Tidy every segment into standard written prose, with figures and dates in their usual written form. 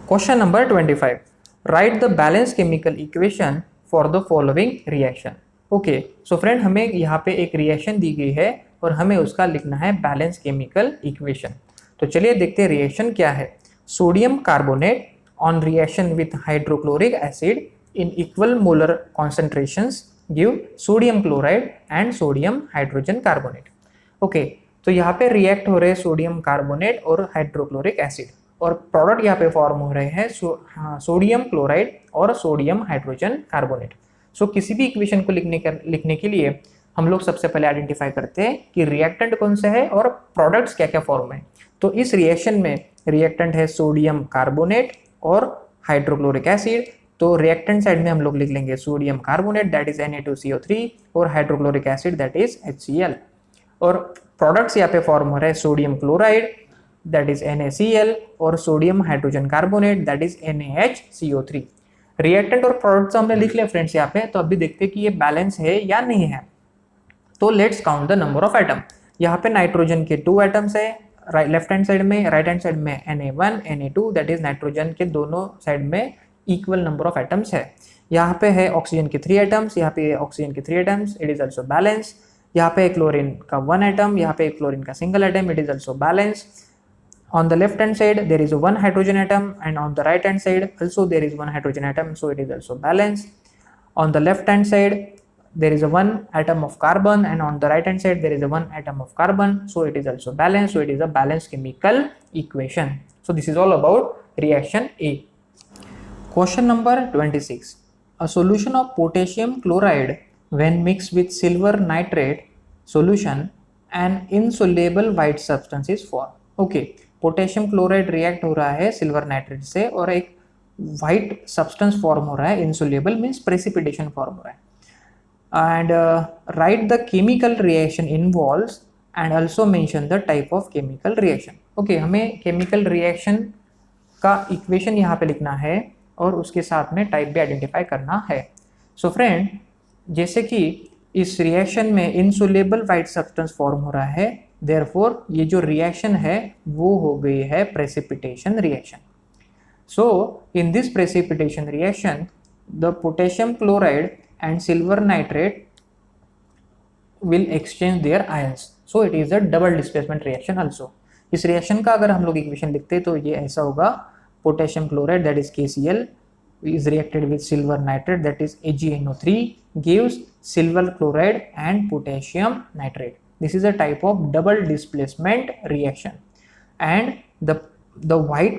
Question number 25, right the balance chemical equation for the following reaction. Okay, so friend हमें यहाँ पे एक reaction दी गई है और हमें उसका लिखना है बैलेंस केमिकल इक्वेशन। तो चलिए देखते हैं रिएक्शन क्या है। Sodium carbonate on reaction with hydrochloric acid in equal molar concentrations give sodium chloride and sodium hydrogen carbonate. Okay, तो यहाँ पे रिएक्ट हो रहे हैं सोडियम कार्बोनेट और हाइड्रोक्लोरिक एसिड और प्रोडक्ट यहाँ पे फॉर्म हो रहे हैं सोडियम क्लोराइड और सोडियम हाइड्रोजन कार्बोनेट। सो किसी भी इक्वेशन को लिखने के लिए हम लोग सबसे पहले आइडेंटिफाई करते हैं कि रिएक्टेंट कौन सा है और प्रोडक्ट्स क्या क्या फॉर्म है। तो इस रिएक्शन में रिएक्टेंट है सोडियम कार्बोनेट और हाइड्रोक्लोरिक एसिड। तो रिएक्टेंट साइड में हम लोग लिख लेंगे sodium carbonate that is Na2CO3 और hydrochloric acid that is HCl। और प्रोडक्ट्स यहाँ पे फॉर्म हो रहे हैं sodium chloride that is NaCl और sodium hydrogen carbonate that is NaHCO3। Reactant और प्रोडक्ट्स हमने लिख लिया फ्रेंड्स यहाँ पे। तो अभी देखते हैं कि ये बैलेंस है या नहीं है। तो let's count the number of atom. यहाँ पे नाइट्रोजन के 2 एटम्स है लेफ्ट हैंड साइड में, राइट हैंड साइड में Na1 Na2 that is nitrogen के दोनों साइड में इक्वल नंबर ऑफ एटम्स है। यहाँ पे है ऑक्सीजन के 3 एटम्स, यहाँ पे ऑक्सीजन के 3 atoms, it is also balance. यहाँ पे क्लोरीन का 1 एटम, यहाँ पे क्लोरीन का single atom, it is also balance. On the left hand side there is one hydrogen atom and on the right hand side also there is one hydrogen atom, so it is also balanced. On the left hand side there is a one atom of carbon and on the right hand side there is a one atom of carbon, so it is also balanced. So it is a balanced chemical equation. So this is all about reaction A. Question number 26, a solution of potassium chloride when mixed with silver nitrate solution an insoluble white substance is formed. Okay, potassium chloride react हो रहा है silver nitrate से और एक white substance form हो रहा है, insoluble means precipitation form हो रहा है। And right the chemical reaction involves and also mention the type of chemical reaction. Okay, हमें केमिकल रिएक्शन का इक्वेशन यहाँ पे लिखना है और उसके साथ में टाइप भी आइडेंटिफाई करना है। सो फ्रेंड, जैसे कि इस रिएक्शन में इनसोल्युबल वाइट सब्सटेंस फॉर्म हो रहा है, देयरफॉर ये जो रिएक्शन है वो हो गई है precipitation reaction. So in this precipitation reaction the potassium chloride and silver nitrate will exchange there ions, so it is a double displacement reaction also. इस रिएक्शन का अगर हम लोग इक्वेशन लिखते तो ये ऐसा होगा, potassium chloride that is KCl is reacted with silver nitrate that is AgNO3 gives silver chloride and potassium nitrate. This is a type of double displacement reaction and the white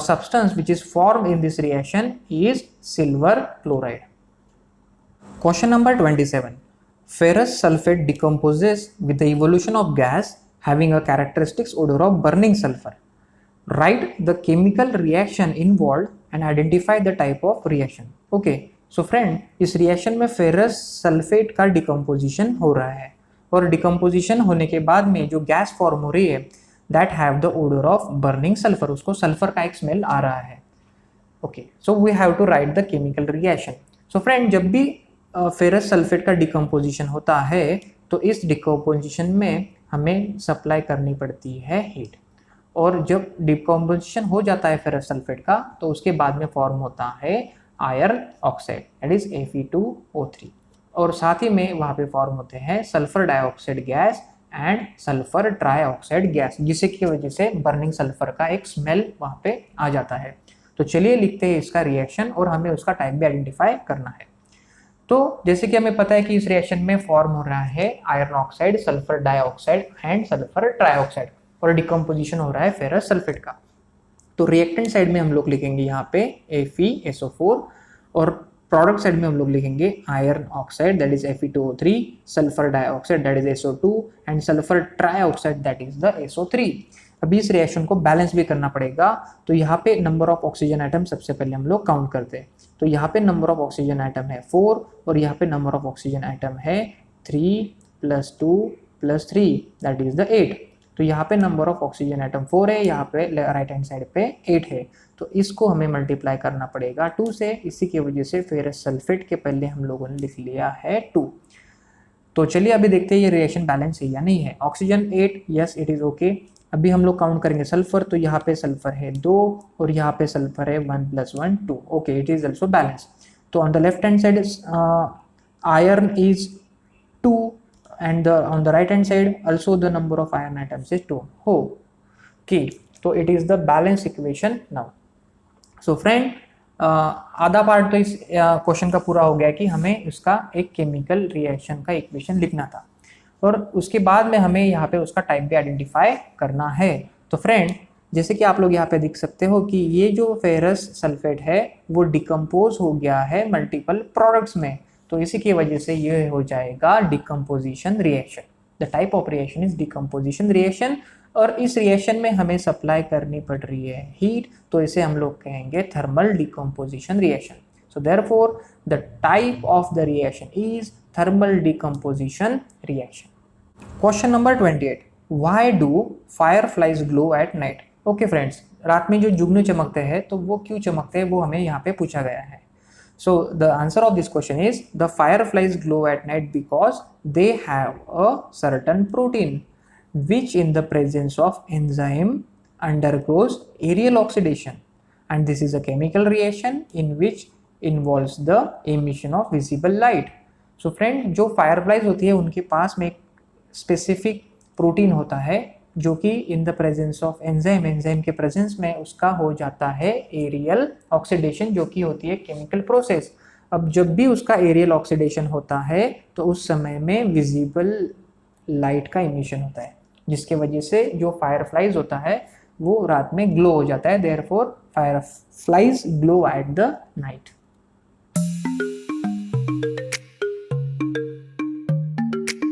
substance which is formed in this reaction is silver chloride. Question number 27, ferrous sulfate decomposes with the evolution of gas having a characteristic odor of burning sulfur. Write the chemical reaction involved and identify the type of reaction. Okay, so friend, इस reaction में ferrous sulphate का decomposition हो रहा है और decomposition होने के बाद में जो गैस फॉर्म हो रही है that have the odour of burning sulphur, उसको सल्फर का एक स्मेल आ रहा है। Okay, so we have to write the chemical reaction. So friend, जब भी फेरस सल्फेट का डिकम्पोजिशन होता है तो इस डिकम्पोजिशन में हमें सप्लाई करनी पड़ती है हीट, और जब डिकम्पोजिशन हो जाता है फेरस सल्फेट का तो उसके बाद में फॉर्म होता है iron oxide that is Fe2O3 और साथ ही में वहाँ पे फॉर्म होते हैं sulphur dioxide gas and sulphur trioxide gas, जिससे की वजह से बर्निंग सल्फर का एक स्मेल वहाँ पे आ जाता है। तो चलिए लिखते हैं इसका रिएक्शन और हमें उसका टाइप भी आइडेंटिफाई करना है। तो जैसे कि हमें पता है कि इस रिएक्शन में फॉर्म हो रहा है iron oxide, sulphur dioxide and sulphur trioxide और डिकम्पोजिशन हो रहा है फेरस सल्फेट का। तो रिएक्टेंट साइड में हम लोग लिखेंगे यहाँ पे FeSO4 और प्रोडक्ट साइड में हम लोग लिखेंगे iron oxide that is Fe2O3, sulphur dioxide that is SO2 and sulphur trioxide that is the SO3। अभी इस रिएक्शन को बैलेंस भी करना पड़ेगा। तो यहाँ पे नंबर ऑफ ऑक्सीजन आइटम सबसे पहले हम लोग काउंट करते हैं। तो यहाँ पे नंबर ऑफ ऑक्सीजन आइटम है 4 और यहाँ पे नंबर ऑफ ऑक्सीजन आइटम है 3 + 2 + 3 दैट इज द 8। तो यहाँ पे नंबर ऑफ ऑक्सीजन एटम 4 है, यहाँ पे राइट हैंड साइड पे 8 है। तो इसको हमें मल्टीप्लाई करना पड़ेगा 2 से। इसी की वजह से फेरस सल्फेट के पहले हम लोगों ने लिख लिया है 2। तो चलिए अभी देखते हैं ये रिएक्शन बैलेंस है या नहीं है। Oxygen 8, yes it is okay. अभी हम लोग काउंट करेंगे सल्फर, तो यहाँ पे सल्फर है 2 और यहाँ पे सल्फर है 1 + 1 2। Okay, it is also balance. तो on the left hand side iron is 2 and on the right hand side also the number of iron atoms is 2. Okay, so it is the balance equation now. So friend, आधा part तो इस question का पूरा हो गया कि हमें इसका एक केमिकल रिएक्शन का इक्वेशन लिखना था और उसके बाद में हमें यहाँ पे उसका टाइप भी आइडेंटिफाई करना है। तो फ्रेंड, जैसे कि आप लोग यहाँ पे देख सकते हो कि ये जो फेरस सल्फेट है वो डिकम्पोज हो गया है मल्टीपल प्रोडक्ट्स में, तो इसी की वजह से ये हो जाएगा decomposition reaction. The type of reaction is decomposition reaction और इस रिएक्शन में हमें सप्लाई करनी पड़ रही है हीट, तो इसे हम लोग कहेंगे thermal decomposition reaction. So therefore the type of the reaction is thermal decomposition reaction. Question number 28, why do fireflies glow at night? Okay friends, रात में जो जुगनू चमकते हैं तो वो क्यों चमकते हैं वो हमें यहाँ पे पूछा गया है। So the answer of this question is the fireflies glow at night because they have a certain protein which in the presence of enzyme undergoes aerial oxidation, and this is a chemical reaction in which involves the emission of visible light. So friend, जो fireflies होती है उनके पास में एक specific protein होता है जो कि in the presence of enzyme के प्रेजेंस में उसका हो जाता है एरियल ऑक्सीडेशन, जो कि होती है केमिकल प्रोसेस। अब जब भी उसका एरियल ऑक्सीडेशन होता है तो उस समय में विजिबल लाइट का इमिशन होता है, जिसके वजह से जो फायरफ्लाइज होता है वो रात में ग्लो हो जाता है। Therefore fireflies glow at the night.